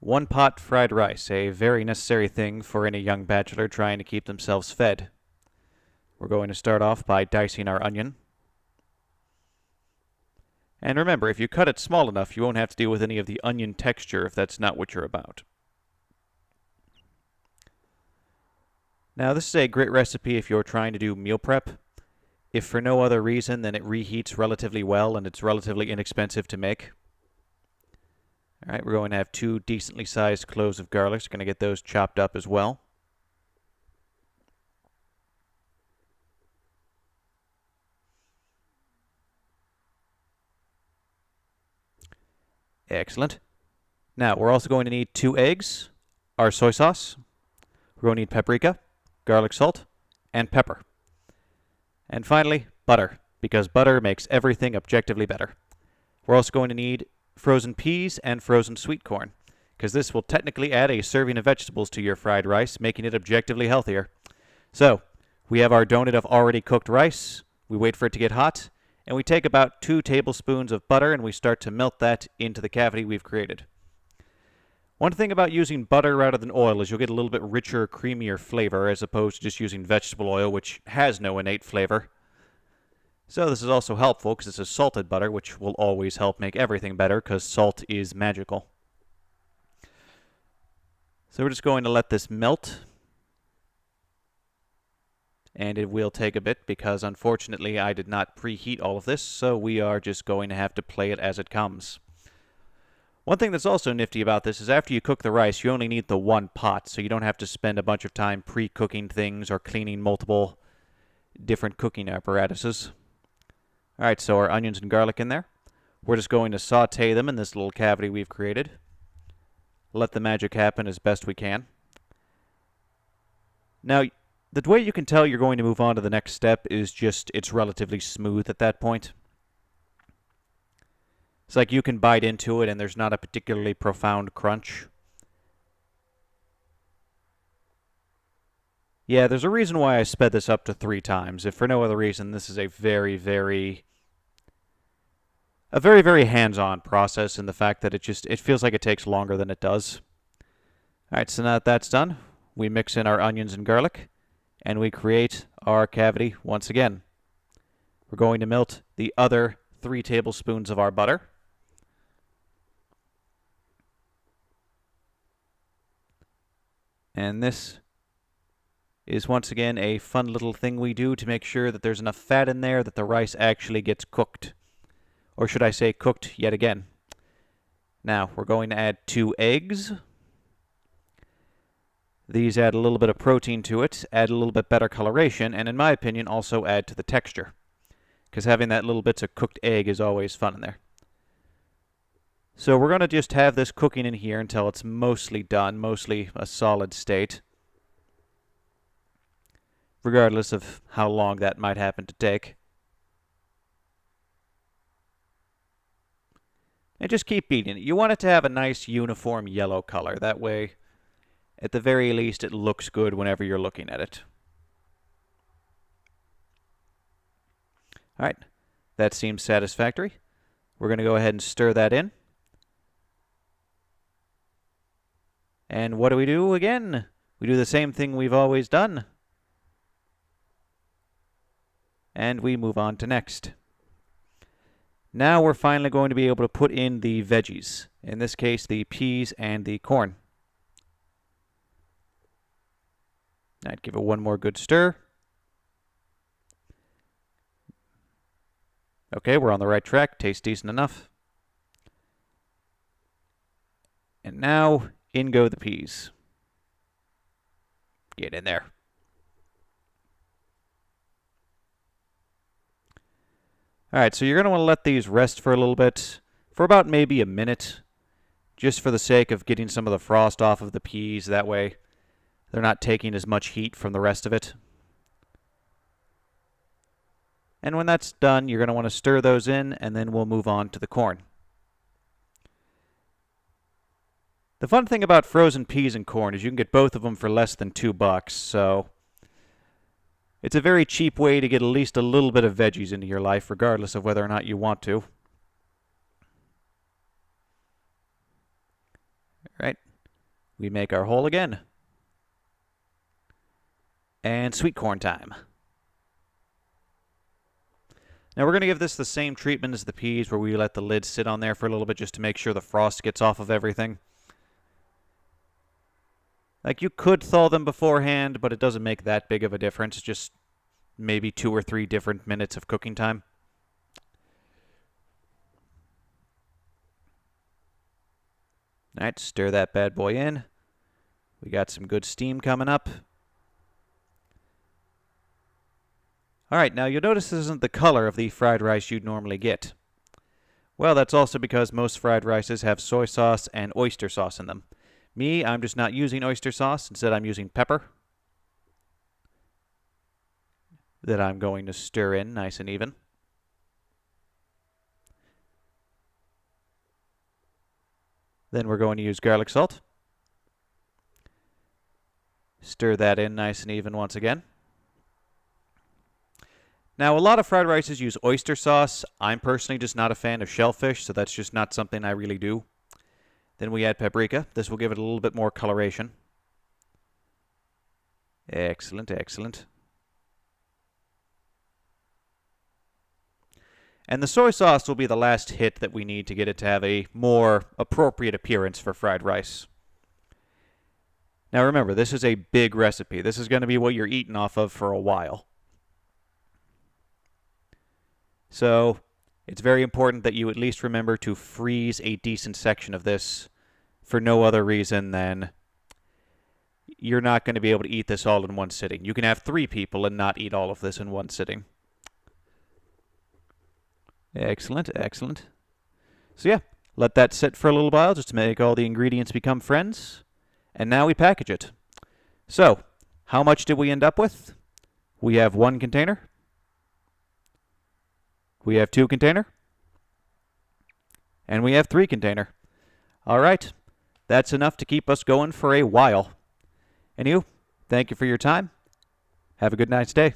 One pot fried rice, a very necessary thing for any young bachelor trying to keep themselves fed. We're going to start off by dicing our onion. And remember, if you cut it small enough, you won't have to deal with any of the onion texture if that's not what you're about. Now, this is a great recipe if you're trying to do meal prep. If for no other reason than it reheats relatively well and it's relatively inexpensive to make. Alright, we're going to have 2 decently sized cloves of garlic. So we're going to get those chopped up as well. Excellent. Now, we're also going to need 2 eggs, our soy sauce. We're going to need paprika, garlic salt, and pepper. And finally, butter, because butter makes everything objectively better. We're also going to need frozen peas and frozen sweet corn, because this will technically add a serving of vegetables to your fried rice, making it objectively healthier. So, we have our donut of already cooked rice. We wait for it to get hot, and we take about 2 tablespoons of butter and we start to melt that into the cavity we've created. One thing about using butter rather than oil is you'll get a little bit richer, creamier flavor as opposed to just using vegetable oil, which has no innate flavor. So this is also helpful because it's a salted butter, which will always help make everything better because salt is magical. So we're just going to let this melt. And it will take a bit because unfortunately I did not preheat all of this, so we are just going to have to play it as it comes. One thing that's also nifty about this is after you cook the rice, you only need the 1 pot, so you don't have to spend a bunch of time pre-cooking things or cleaning multiple different cooking apparatuses. Alright, so our onions and garlic in there. We're just going to saute them in this little cavity we've created. Let the magic happen as best we can. Now, the way you can tell you're going to move on to the next step is just it's relatively smooth at that point. It's like you can bite into it and there's not a particularly profound crunch. Yeah, there's a reason why I sped this up to 3 times. If for no other reason, this is a very, very hands-on process in the fact that it feels like it takes longer than it does. Alright, so now that that's done, we mix in our onions and garlic, and we create our cavity once again. We're going to melt the other 3 tablespoons of our butter. And this is once again a fun little thing we do to make sure that there's enough fat in there that the rice actually gets cooked. Or should I say cooked yet again. Now, we're going to add 2 eggs. These add a little bit of protein to it, add a little bit better coloration, and in my opinion also add to the texture. Because having that little bits of cooked egg is always fun in there. So we're going to just have this cooking in here until it's mostly done, mostly a solid state. Regardless of how long that might happen to take. And just keep beating it. You want it to have a nice uniform yellow color. That way, at the very least, it looks good whenever you're looking at it. Alright, that seems satisfactory. We're going to go ahead and stir that in. And what do we do again? We do the same thing we've always done. And we move on to next. Now we're finally going to be able to put in the veggies. In this case, the peas and the corn. I'd give it one more good stir. Okay, we're on the right track. Tastes decent enough. And now, in go the peas. Get in there. Alright, so you're going to want to let these rest for a little bit. For about maybe a minute. Just for the sake of getting some of the frost off of the peas. That way, they're not taking as much heat from the rest of it. And when that's done, you're going to want to stir those in, and then we'll move on to the corn. The fun thing about frozen peas and corn is you can get both of them for less than $2, so it's a very cheap way to get at least a little bit of veggies into your life, regardless of whether or not you want to. All right, We make our hole again. And sweet corn time. Now we're going to give this the same treatment as the peas, where we let the lid sit on there for a little bit just to make sure the frost gets off of everything. Like, you could thaw them beforehand, but it doesn't make that big of a difference. Just maybe 2 or 3 different minutes of cooking time. Alright, stir that bad boy in. We got some good steam coming up. Alright, now you'll notice this isn't the color of the fried rice you'd normally get. Well, that's also because most fried rices have soy sauce and oyster sauce in them. Me, I'm just not using oyster sauce. Instead, I'm using pepper that I'm going to stir in nice and even. Then we're going to use garlic salt. Stir that in nice and even once again. Now, a lot of fried rices use oyster sauce. I'm personally just not a fan of shellfish, so that's just not something I really do. Then we add paprika. This will give it a little bit more coloration. Excellent, excellent. And the soy sauce will be the last hit that we need to get it to have a more appropriate appearance for fried rice. Now remember, this is a big recipe. This is going to be what you're eating off of for a while. So it's very important that you at least remember to freeze a decent section of this, for no other reason than you're not going to be able to eat this all in one sitting. You can have 3 people and not eat all of this in one sitting. Excellent, excellent. So yeah, let that sit for a little while just to make all the ingredients become friends. And now we package it. So, how much did we end up with? We have 1 container. We have 2 container. And we have 3 container. Alright, that's enough to keep us going for a while. Anywho, thank you for your time. Have a good night's day.